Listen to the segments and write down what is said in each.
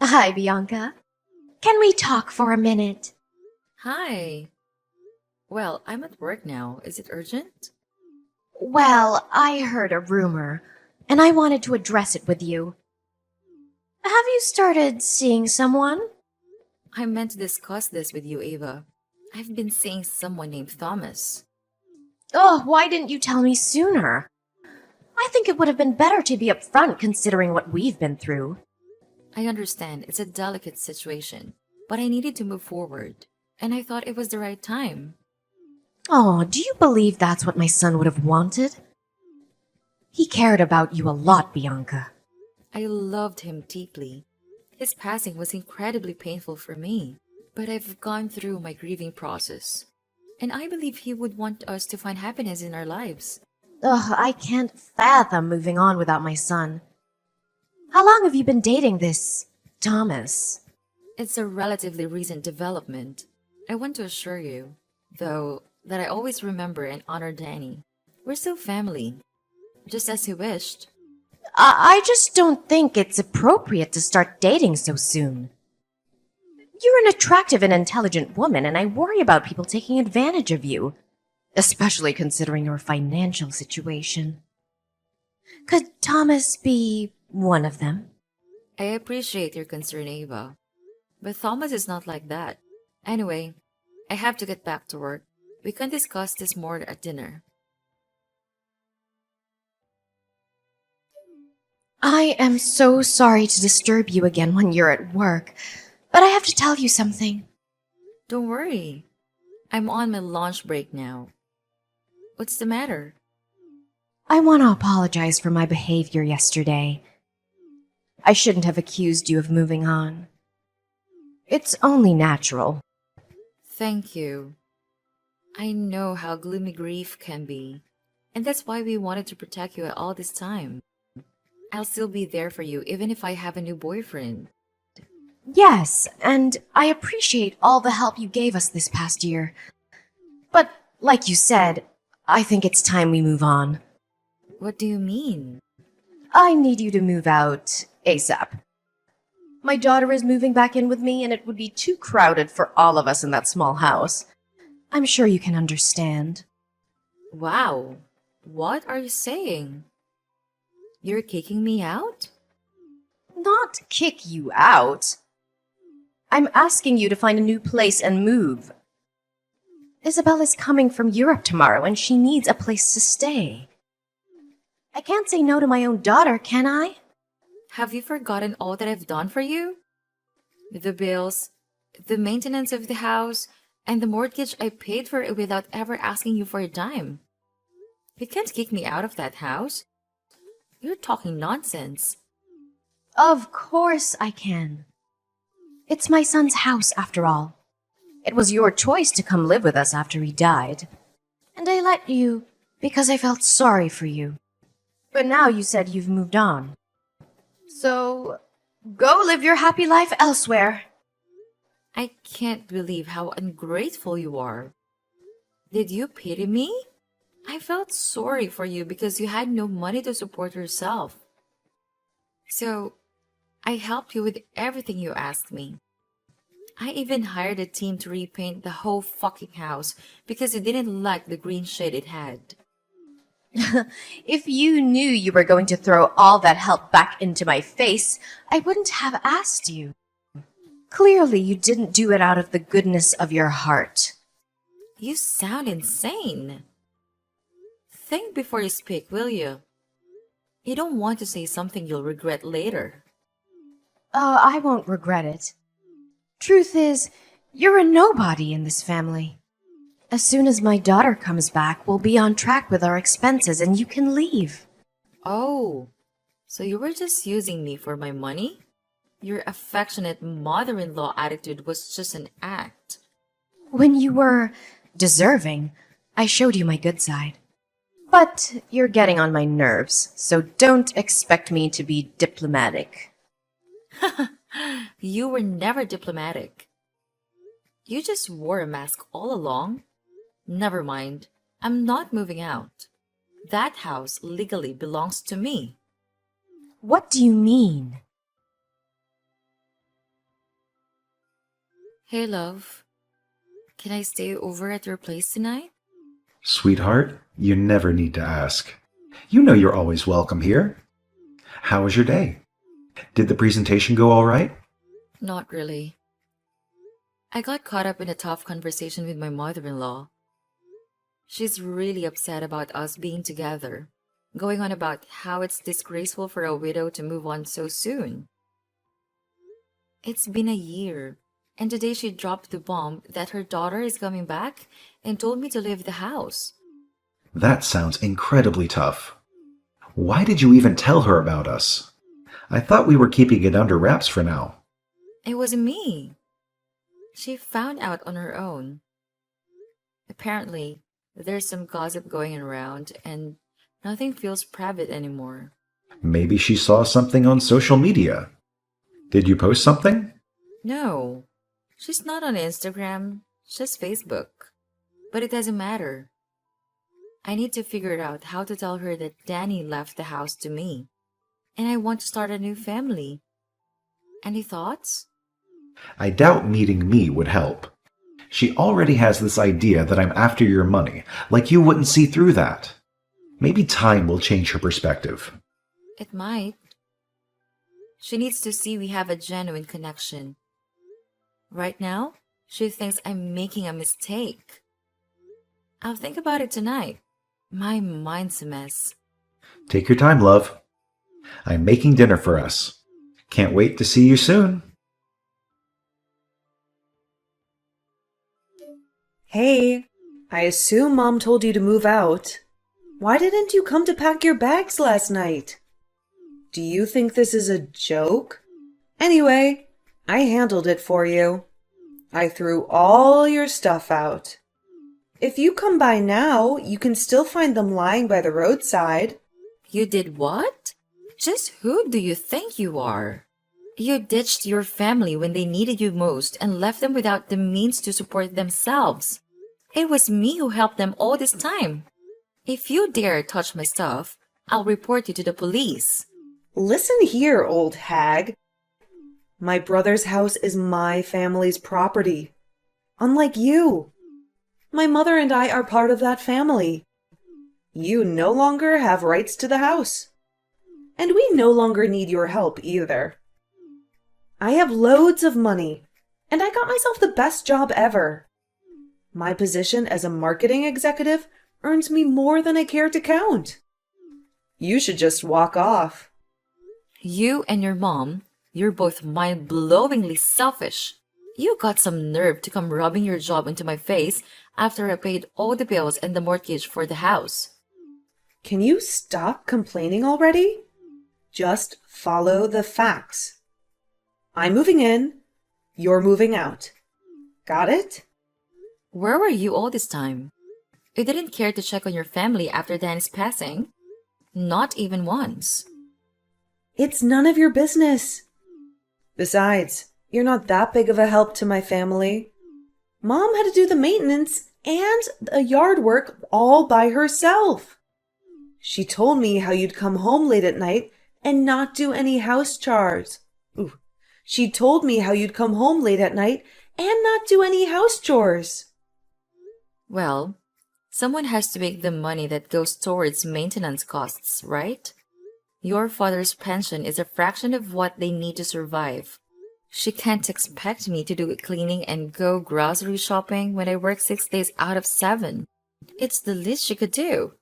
Hi, Bianca. Can we talk for a minute? Hi. Well, I'm at work now. Is it urgent? Well, I heard a rumor, and I wanted to address it with you. Have you started seeing someone? I meant to discuss this with you, Ava. I've been seeing someone named Thomas. Oh, why didn't you tell me sooner? I think it would have been better to be upfront considering what we've been through. I understand it's a delicate situation, but I needed to move forward, and I thought it was the right time. Oh, do you believe that's what my son would have wanted? He cared about you a lot, Bianca. I loved him deeply. His passing was incredibly painful for me, but I've gone through my grieving process, and I believe he would want us to find happiness in our lives. Ugh, I can't fathom moving on without my son. How long have you been dating this Thomas? It's a relatively recent development. I want to assure you, though, that I always remember and honor Danny. We're still family, just as he wished. I just don't think it's appropriate to start dating so soon. You're an attractive and intelligent woman, and I worry about people taking advantage of you, especially considering your financial situation. Could Thomas be one of them? I appreciate your concern, Ava, but Thomas is not like that. Anyway, I have to get back to work. We can discuss this more at dinner. I am so sorry to disturb you again when you're at work, but I have to tell you something. Don't worry. I'm on my lunch break now. What's the matter? I want to apologize for my behavior yesterday. I shouldn't have accused you of moving on. It's only natural. Thank you. I know how gloomy grief can be, and that's why we wanted to protect you at all this time. I'll still be there for you even if I have a new boyfriend. Yes, and I appreciate all the help you gave us this past year. But, like you said, I think it's time we move on. What do you mean? I need you to move out ASAP. My daughter is moving back in with me, and it would be too crowded for all of us in that small house. I'm sure you can understand. Wow, what are you saying? You're kicking me out? Not kick you out. I'm asking you to find a new place and move. Isabel is coming from Europe tomorrow, and she needs a place to stay. I can't say no to my own daughter, can I? Have you forgotten all that I've done for you? The bills, the maintenance of the house, and the mortgage I paid for it without ever asking you for a dime. You can't kick me out of that house. You're talking nonsense. Of course I can. It's my son's house, after all. It was your choice to come live with us after he died. And I let you because I felt sorry for you. But now you said you've moved on. So, go live your happy life elsewhere. I can't believe how ungrateful you are. Did you pity me? I felt sorry for you because you had no money to support yourself. So, I helped you with everything you asked me. I even hired a team to repaint the whole fucking house because you didn't like the green shade it had. If you knew you were going to throw all that help back into my face, I wouldn't have asked you. Clearly, you didn't do it out of the goodness of your heart. You sound insane. Think before you speak, will you? You don't want to say something you'll regret later. Oh, I won't regret it. Truth is, you're a nobody in this family. As soon as my daughter comes back, we'll be on track with our expenses and you can leave. Oh, so you were just using me for my money? Your affectionate mother-in-law attitude was just an act. When you were deserving, I showed you my good side. But you're getting on my nerves, so don't expect me to be diplomatic. You were never diplomatic. You just wore a mask all along. Never mind. I'm not moving out. That house legally belongs to me. What do you mean? Hey, love. Can I stay over at your place tonight? Sweetheart, you never need to ask. You know you're always welcome here. How was your day? Did the presentation go all right? Not really. I got caught up in a tough conversation with my mother in law. She's really upset about us being together, going on about how it's disgraceful for a widow to move on so soon. It's been a year, and today she dropped the bomb that her daughter is coming back and told me to leave the house. That sounds incredibly tough. Why did you even tell her about us? I thought we were keeping it under wraps for now. It was me. She found out on her own. Apparently, there's some gossip going around, and nothing feels private anymore. Maybe she saw something on social media. Did you post something? No, she's not on Instagram, just Facebook. But it doesn't matter. I need to figure out how to tell her that Danny left the house to me, and I want to start a new family. Any thoughts? I doubt meeting me would help. She already has this idea that I'm after your money, like you wouldn't see through that. Maybe time will change her perspective. It might. She needs to see we have a genuine connection. Right now, she thinks I'm making a mistake. I'll think about it tonight. My mind's a mess. Take your time, love. I'm making dinner for us. Can't wait to see you soon. Hey, I assume Mom told you to move out. Why didn't you come to pack your bags last night? Do you think this is a joke? Anyway, I handled it for you. I threw all your stuff out. If you come by now, you can still find them lying by the roadside. You did what? Just who do you think you are? You ditched your family when they needed you most and left them without the means to support themselves. It was me who helped them all this time. If you dare touch my stuff, I'll report you to the police. Listen here, old hag. My brother's house is my family's property. Unlike you. My mother and I are part of that family. You no longer have rights to the house. And we no longer need your help either. I have loads of money, and I got myself the best job ever. My position as a marketing executive earns me more than I care to count. You should just walk off. You and your mom, you're both mind-blowingly selfish. You got some nerve to come rubbing your job into my face after I paid all the bills and the mortgage for the house. Can you stop complaining already? Just follow the facts. I'm moving in, you're moving out. Got it? Where were you all this time? You didn't care to check on your family after Dan's passing? Not even once. It's none of your business. Besides, you're not that big of a help to my family. Mom had to do the maintenance and the yard work all by herself. She told me how you'd come home late at night and not do any house chores. She told me how you'd come home late at night and not do any house chores. Well, someone has to make the money that goes towards maintenance costs, right? Your father's pension is a fraction of what they need to survive. She can't expect me to do cleaning and go grocery shopping when I work 6 days out of 7. It's the least she could do.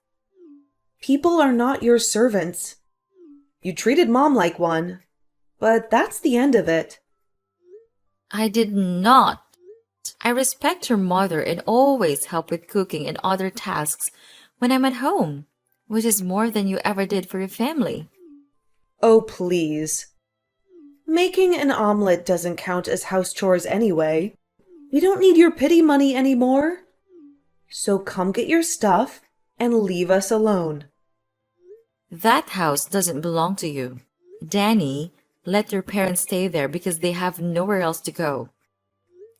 People are not your servants. You treated Mom like one, but that's the end of it. I did not. I respect your mother and always help with cooking and other tasks when I'm at home, which is more than you ever did for your family. Oh, please. Making an omelet doesn't count as house chores anyway. We don't need your pity money anymore. So come get your stuff and leave us alone. That house doesn't belong to you. Danny let your parents stay there because they have nowhere else to go.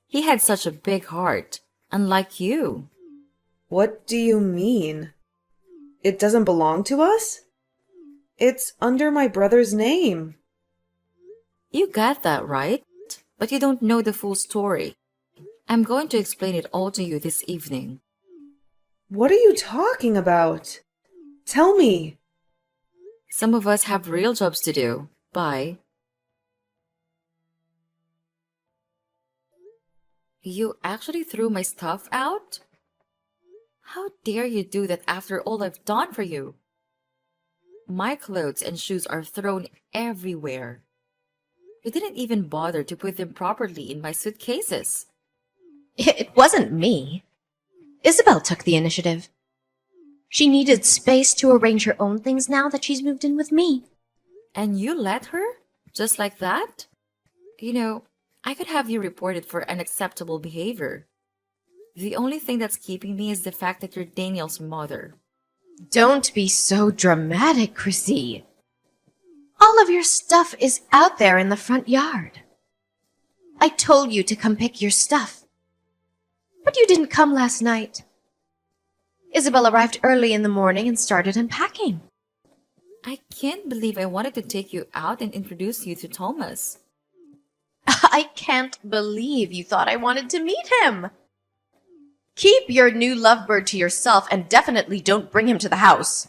He had such a big heart, unlike you. What do you mean? It doesn't belong to us? It's under my brother's name. You got that right, but you don't know the full story. I'm going to explain it all to you this evening. What are you talking about? Tell me. Some of us have real jobs to do. Bye. You actually threw my stuff out? How dare you do that after all I've done for you? My clothes and shoes are thrown everywhere. You didn't even bother to put them properly in my suitcases. It wasn't me. Isabel took the initiative. She needed space to arrange her own things now that she's moved in with me. And you let her? Just like that? You know, I could have you reported for unacceptable behavior. The only thing that's keeping me is the fact that you're Daniel's mother. Don't be so dramatic, Chrissy. All of your stuff is out there in the front yard. I told you to come pick your stuff. But you didn't come last night. Isabel arrived early in the morning and started unpacking. I can't believe I wanted to take you out and introduce you to Thomas. I can't believe you thought I wanted to meet him. Keep your new lovebird to yourself and definitely don't bring him to the house.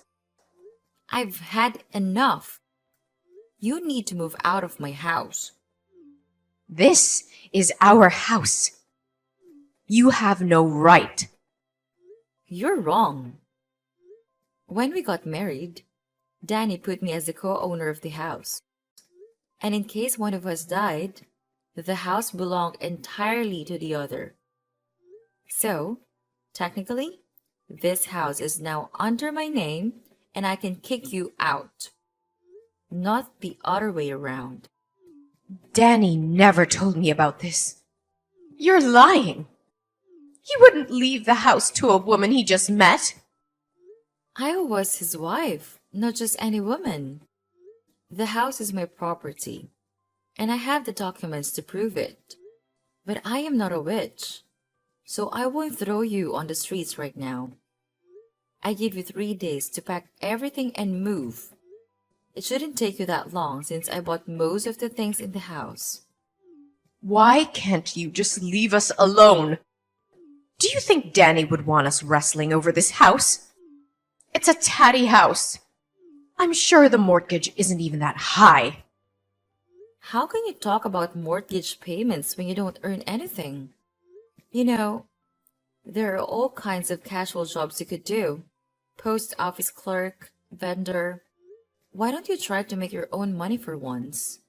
I've had enough. You need to move out of my house. This is our house. You have no right. You're wrong. When we got married, Danny put me as the co-owner of the house. And in case one of us died, the house belonged entirely to the other. So, technically, this house is now under my name and I can kick you out. Not the other way around. Danny never told me about this. You're lying. He wouldn't leave the house to a woman he just met. I was his wife, not just any woman. The house is my property, and I have the documents to prove it. But I am not a witch, so I won't throw you on the streets right now. I give you 3 days to pack everything and move. It shouldn't take you that long since I bought most of the things in the house. Why can't you just leave us alone? Do you think Danny would want us wrestling over this house? It's a tatty house. I'm sure the mortgage isn't even that high. How can you talk about mortgage payments when you don't earn anything? You know, there are all kinds of casual jobs you could do. Post office clerk, vendor. Why don't you try to make your own money for once?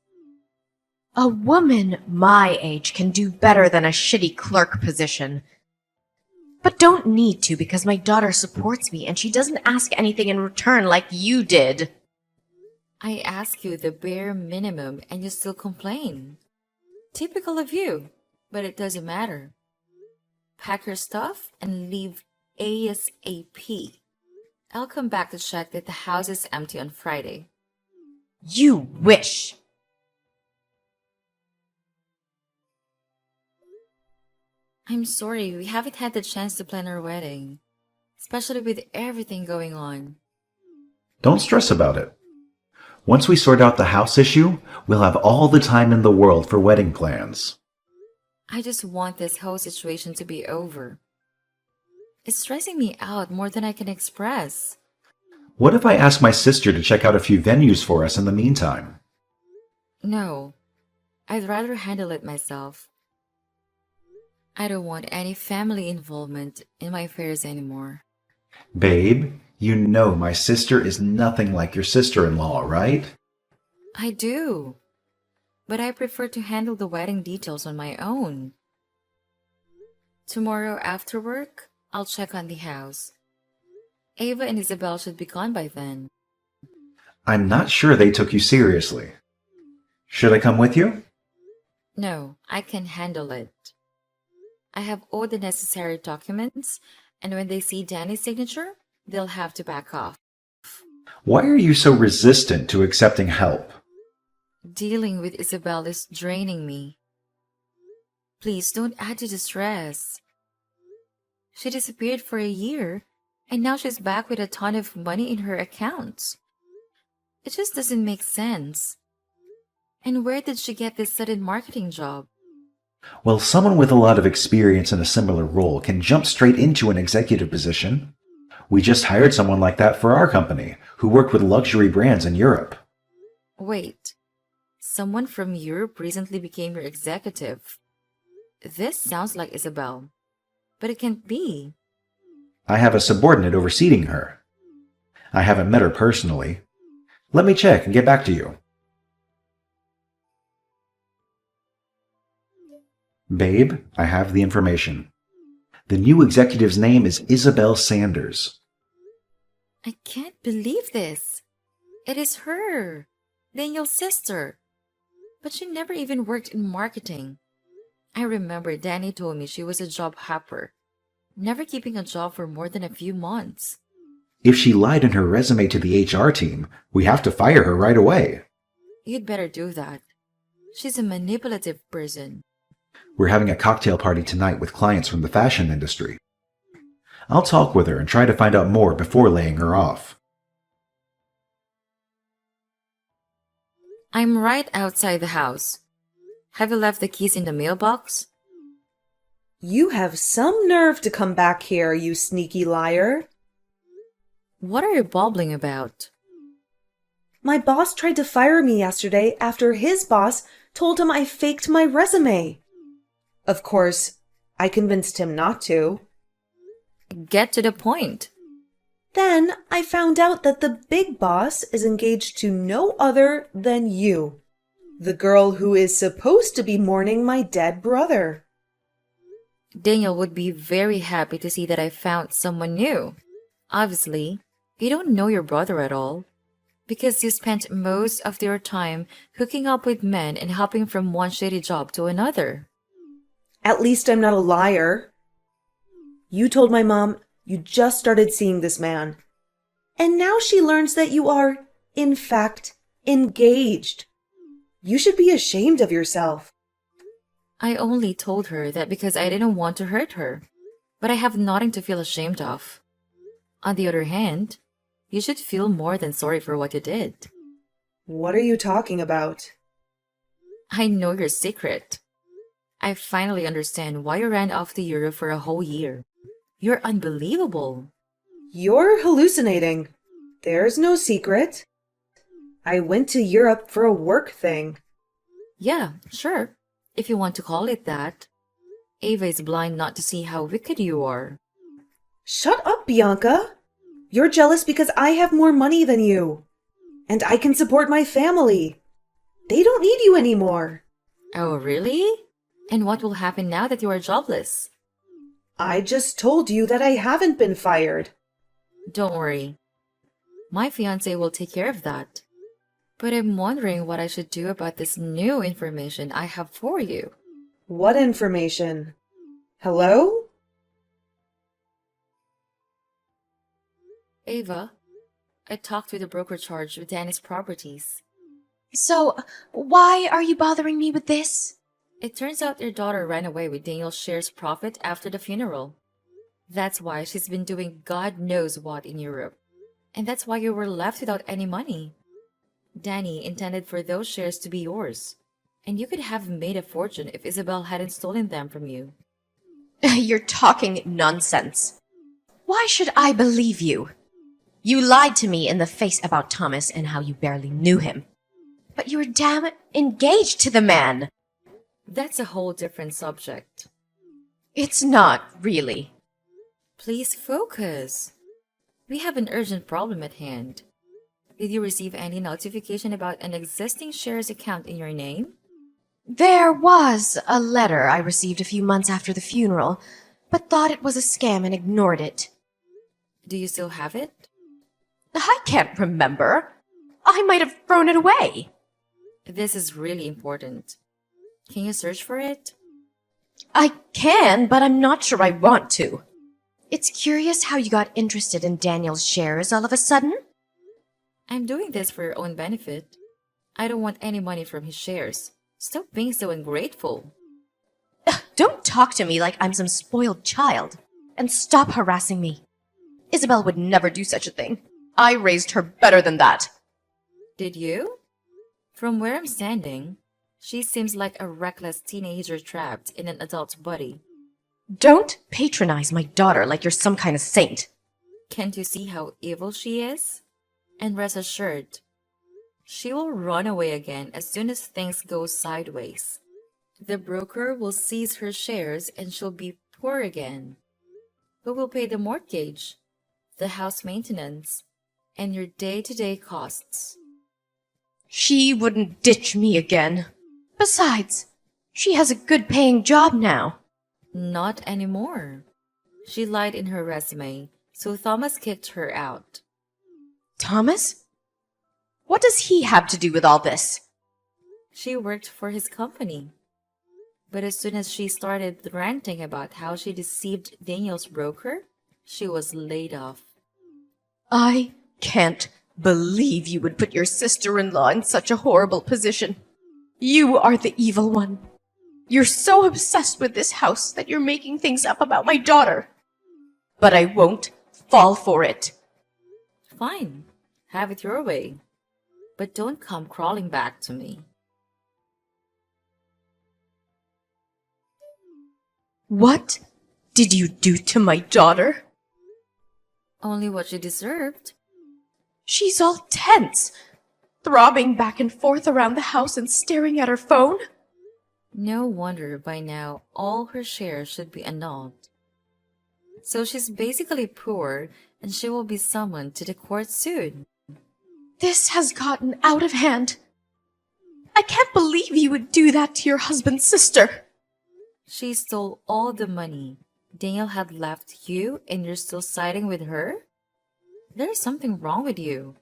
A woman my age can do better than a shitty clerk position. But don't need to because my daughter supports me and she doesn't ask anything in return like you did. I ask you the bare minimum and you still complain. Typical of you, but it doesn't matter. Pack your stuff and leave ASAP. I'll come back to check that the house is empty on Friday. You wish. I'm sorry, we haven't had the chance to plan our wedding, especially with everything going on. Don't stress about it. Once we sort out the house issue, we'll have all the time in the world for wedding plans. I just want this whole situation to be over. It's stressing me out more than I can express. What if I ask my sister to check out a few venues for us in the meantime? No, I'd rather handle it myself. I don't want any family involvement in my affairs anymore. Babe, you know my sister is nothing like your sister-in-law, right? I do, but I prefer to handle the wedding details on my own. Tomorrow after work, I'll check on the house. Ava and Isabel should be gone by then. I'm not sure they took you seriously. Should I come with you? No, I can handle it. I have all the necessary documents, and when they see Danny's signature, they'll have to back off. Why are you so resistant to accepting help? Dealing with Isabel is draining me. Please don't add to the stress. She disappeared for a year, and now she's back with a ton of money in her accounts. It just doesn't make sense. And where did she get this sudden marketing job? Well, someone with a lot of experience in a similar role can jump straight into an executive position. We just hired someone like that for our company, who worked with luxury brands in Europe. Wait, someone from Europe recently became your executive. This sounds like Isabel, but it can't be. I have a subordinate overseeing her. I haven't met her personally. Let me check and get back to you. Babe, I have the information. The new executive's name is Isabel Sanders. I can't believe this. It is her, Daniel's sister. But she never even worked in marketing. I remember Danny told me she was a job hopper, never keeping a job for more than a few months. If she lied in her resume to the HR team, we have to fire her right away. You'd better do that. She's a manipulative person. We're having a cocktail party tonight with clients from the fashion industry. I'll talk with her and try to find out more before laying her off. I'm right outside the house. Have you left the keys in the mailbox? You have some nerve to come back here, you sneaky liar. What are you babbling about? My boss tried to fire me yesterday after his boss told him I faked my resume. Of course, I convinced him not to. Get to the point. Then I found out that the big boss is engaged to no other than you, the girl who is supposed to be mourning my dead brother. Daniel would be very happy to see that I found someone new. Obviously, you don't know your brother at all, because you spent most of your time hooking up with men and hopping from one shady job to another. At least I'm not a liar. You told my mom you just started seeing this man, and now she learns that you are, in fact, engaged. You should be ashamed of yourself. I only told her that because I didn't want to hurt her, but I have nothing to feel ashamed of. On the other hand, you should feel more than sorry for what you did. What are you talking about? I know your secret. I finally understand why you ran off to Europe for a whole year. You're unbelievable. You're hallucinating. There's no secret. I went to Europe for a work thing. Yeah, sure, if you want to call it that. Ava is blind not to see how wicked you are. Shut up, Bianca. You're jealous because I have more money than you. And I can support my family. They don't need you anymore. Oh, really? And what will happen now that you are jobless? I just told you that I haven't been fired. Don't worry. My fiancé will take care of that. But I'm wondering what I should do about this new information I have for you. What information? Hello? Ava, I talked with the broker charged with Danny's properties. So, why are you bothering me with this? It turns out your daughter ran away with Daniel's shares profit after the funeral. That's why she's been doing God knows what in Europe. And that's why you were left without any money. Danny intended for those shares to be yours. And you could have made a fortune if Isabel hadn't stolen them from you. You're talking nonsense. Why should I believe you? You lied to me in the face about Thomas and how you barely knew him. But you were damn engaged to the man. That's a whole different subject. It's not, really. Please focus. We have an urgent problem at hand. Did you receive any notification about an existing shares account in your name? There was a letter I received a few months after the funeral, but thought it was a scam and ignored it. Do you still have it? I can't remember. I might have thrown it away. This is really important. Can you search for it? I can, but I'm not sure I want to. It's curious how you got interested in Daniel's shares all of a sudden. I'm doing this for your own benefit. I don't want any money from his shares. Stop being so ungrateful. Don't talk to me like I'm some spoiled child. And stop harassing me. Isabel would never do such a thing. I raised her better than that. Did you? From where I'm standing, She seems like a reckless teenager trapped in an adult's body. Don't patronize my daughter like you're some kind of saint. Can't you see how evil she is? And rest assured, she will run away again as soon as things go sideways. The broker will seize her shares and she'll be poor again. Who will pay the mortgage, the house maintenance, and your day-to-day costs? She wouldn't ditch me again. Besides, she has a good paying job now. Not anymore. She lied in her resume, so Thomas kicked her out. Thomas? What does he have to do with all this? She worked for his company. But as soon as she started ranting about how she deceived Daniel's broker, she was laid off. I can't believe you would put your sister-in-law in such a horrible position. You are the evil one. You're so obsessed with this house that you're making things up about my daughter. But I won't fall for it. Fine, have it your way. But don't come crawling back to me. What did you do to my daughter? Only what you deserved. She's all tense, throbbing back and forth around the house and staring at her phone. No wonder by now all her shares should be annulled. So she's basically poor and she will be summoned to the court soon. This has gotten out of hand. I can't believe you would do that to your husband's sister. She stole all the money Daniel had left you and you're still siding with her? There's something wrong with you.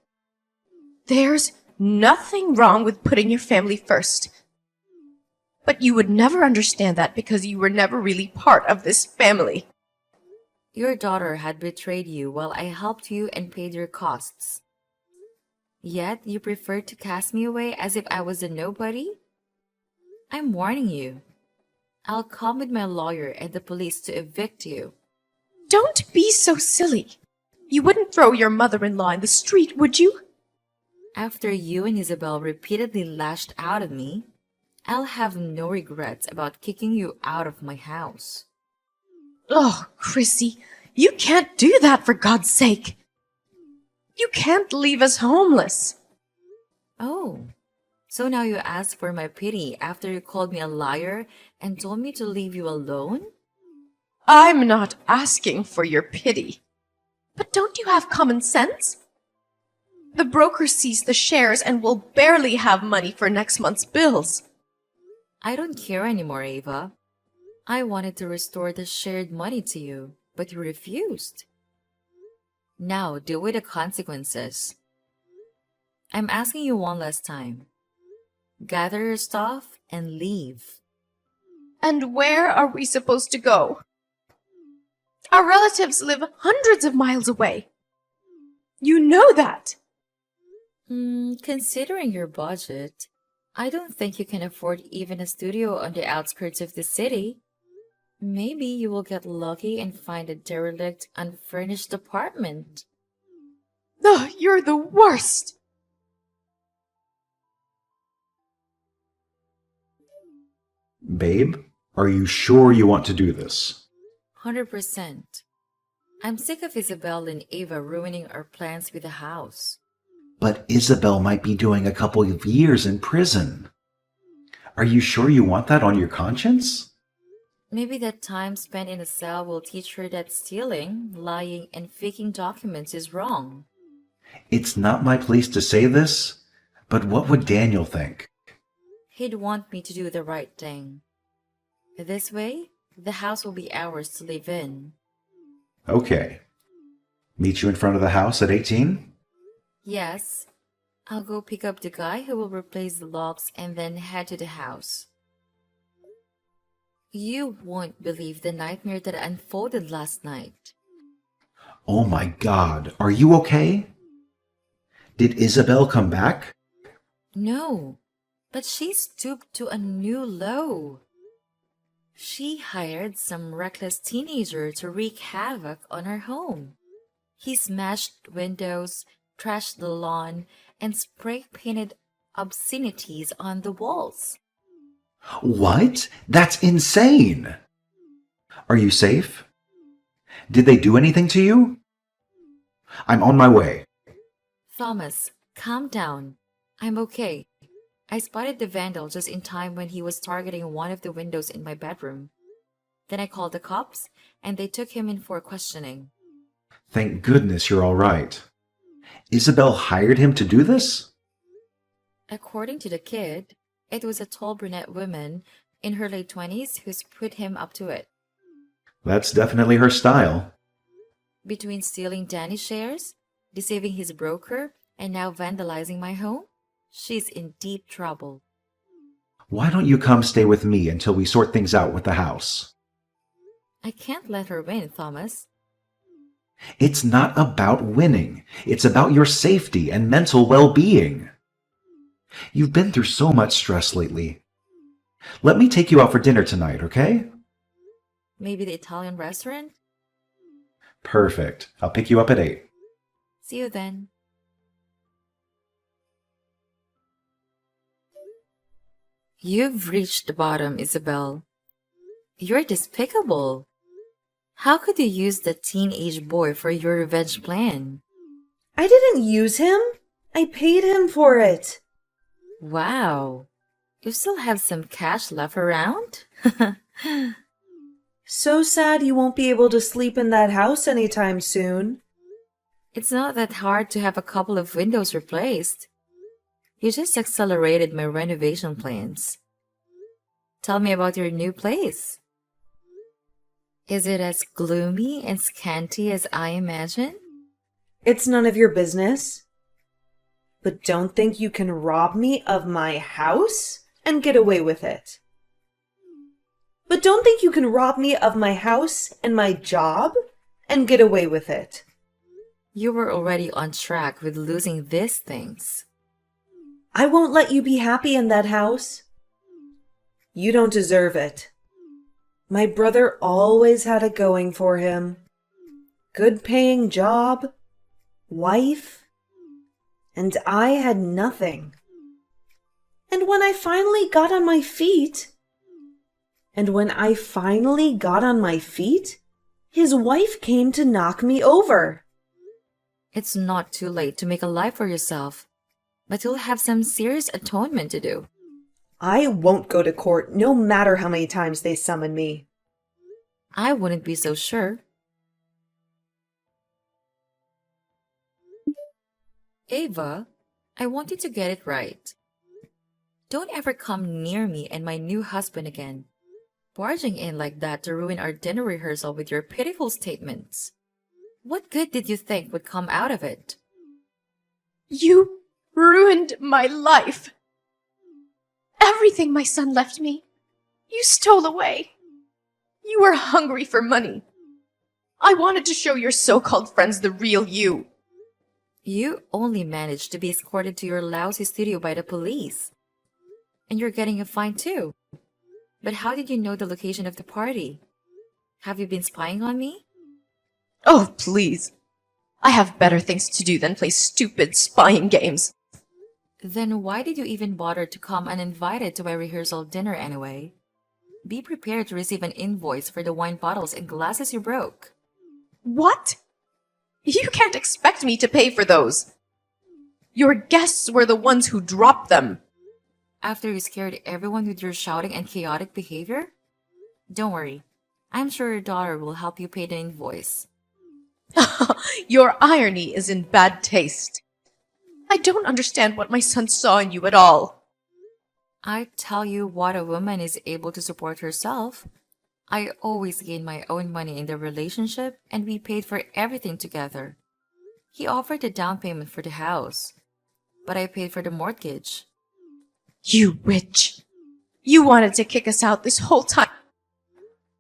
There's nothing wrong with putting your family first. But you would never understand that because you were never really part of this family. Your daughter had betrayed you while I helped you and paid your costs. Yet you preferred to cast me away as if I was a nobody? I'm warning you. I'll come with my lawyer and the police to evict you. Don't be so silly. You wouldn't throw your mother-in-law in the street, would you? After you and Isabel repeatedly lashed out at me, I'll have no regrets about kicking you out of my house. Oh, Chrissy, you can't do that for God's sake. You can't leave us homeless. Oh, so now you ask for my pity after you called me a liar and told me to leave you alone? I'm not asking for your pity. But don't you have common sense? The broker seized the shares and will barely have money for next month's bills. I don't care anymore, Ava. I wanted to restore the shared money to you, but you refused. Now deal with the consequences. I'm asking you one last time. Gather your stuff and leave. And where are we supposed to go? Our relatives live hundreds of miles away. You know that. Considering your budget, I don't think you can afford even a studio on the outskirts of the city. Maybe you will get lucky and find a derelict, unfurnished apartment. Oh, you're the worst. Babe, are you sure you want to do this? 100%. I'm sick of Isabel and Ava ruining our plans with the house. But Isabel might be doing a couple of years in prison. Are you sure you want that on your conscience? Maybe that time spent in a cell will teach her that stealing, lying, and faking documents is wrong. It's not my place to say this, but what would Daniel think? He'd want me to do the right thing. This way, the house will be ours to live in. Okay. Meet you in front of the house at 18? Yes, I'll go pick up the guy who will replace the locks and then head to the house. You won't believe the nightmare that unfolded last night. Oh my God, are you okay? Did Isabel come back? No, but she stooped to a new low. She hired some reckless teenager to wreak havoc on her home. He smashed windows, trashed the lawn, and spray painted obscenities on the walls. What? That's insane! Are you safe? Did they do anything to you? I'm on my way. Thomas, calm down. I'm okay. I spotted the vandal just in time when he was targeting one of the windows in my bedroom. Then I called the cops, and they took him in for questioning. Thank goodness you're all right. Isabel hired him to do this? According to the kid, it was a tall brunette woman in her late 20s who's put him up to it. That's definitely her style. Between stealing Danny's shares, deceiving his broker, and now vandalizing my home, she's in deep trouble. Why don't you come stay with me until we sort things out with the house? I can't let her win, Thomas. It's not about winning. It's about your safety and mental well-being. You've been through so much stress lately. Let me take you out for dinner tonight, okay? Maybe the Italian restaurant? Perfect. I'll pick you up at 8. See you then. You've reached the bottom, Isabel. You're despicable. How could you use the teenage boy for your revenge plan? I didn't use him. I paid him for it. Wow. You still have some cash left around? So sad you won't be able to sleep in that house anytime soon. It's not that hard to have a couple of windows replaced. You just accelerated my renovation plans. Tell me about your new place. Is it as gloomy and scanty as I imagine? It's none of your business. But don't think you can rob me of my house and get away with it. But don't think you can rob me of my house and my job and get away with it. You were already on track with losing these things. I won't let you be happy in that house. You don't deserve it. My brother always had it going for him. Good paying job, wife, and I had nothing. And when I finally got on my feet, his wife came to knock me over. It's not too late to make a life for yourself, but you'll have some serious atonement to do. I won't go to court no matter how many times they summon me. I wouldn't be so sure. Ava, I want you to get it right. Don't ever come near me and my new husband again, barging in like that to ruin our dinner rehearsal with your pitiful statements. What good did you think would come out of it? You ruined my life. Everything my son left me, you stole away. You were hungry for money. I wanted to show your so-called friends the real you. You only managed to be escorted to your lousy studio by the police. And you're getting a fine too. But how did you know the location of the party? Have you been spying on me? Oh, please. I have better things to do than play stupid spying games. Then why did you even bother to come uninvited to my rehearsal dinner anyway? Be prepared to receive an invoice for the wine bottles and glasses you broke. What? You can't expect me to pay for those. Your guests were the ones who dropped them. After you scared everyone with your shouting and chaotic behavior? Don't worry. I'm sure your daughter will help you pay the invoice. Your irony is in bad taste. I don't understand what my son saw in you at all. I tell you what, a woman is able to support herself. I always gain my own money in the relationship, and we paid for everything together. He offered the down payment for the house, but I paid for the mortgage. You witch. You wanted to kick us out this whole time.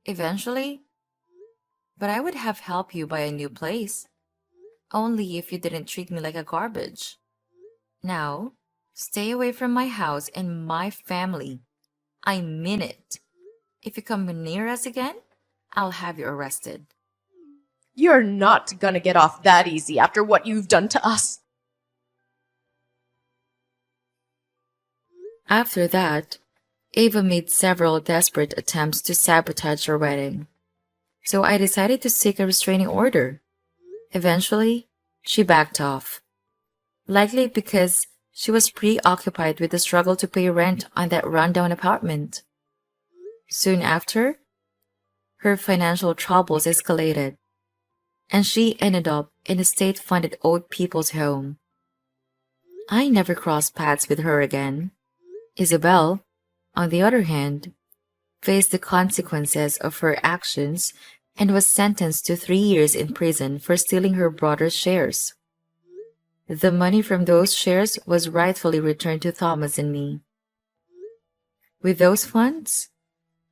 Eventually. But I would have helped you buy a new place. Only if you didn't treat me like a garbage. Now, stay away from my house and my family. I mean it. If you come near us again, I'll have you arrested. You're not gonna get off that easy after what you've done to us. After that, Ava made several desperate attempts to sabotage our wedding, so I decided to seek a restraining order. Eventually, she backed off, likely because she was preoccupied with the struggle to pay rent on that rundown apartment. Soon after, her financial troubles escalated, and she ended up in a state-funded old people's home. I never crossed paths with her again. Isabel, on the other hand, faced the consequences of her actions and was sentenced to 3 years in prison for stealing her brother's shares. The money from those shares was rightfully returned to Thomas and me. With those funds,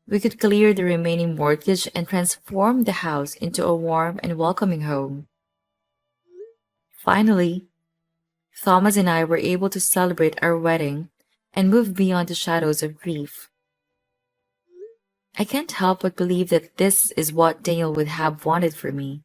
we could clear the remaining mortgage and transform the house into a warm and welcoming home. Finally, Thomas and I were able to celebrate our wedding and move beyond the shadows of grief. I can't help but believe that this is what Daniel would have wanted for me.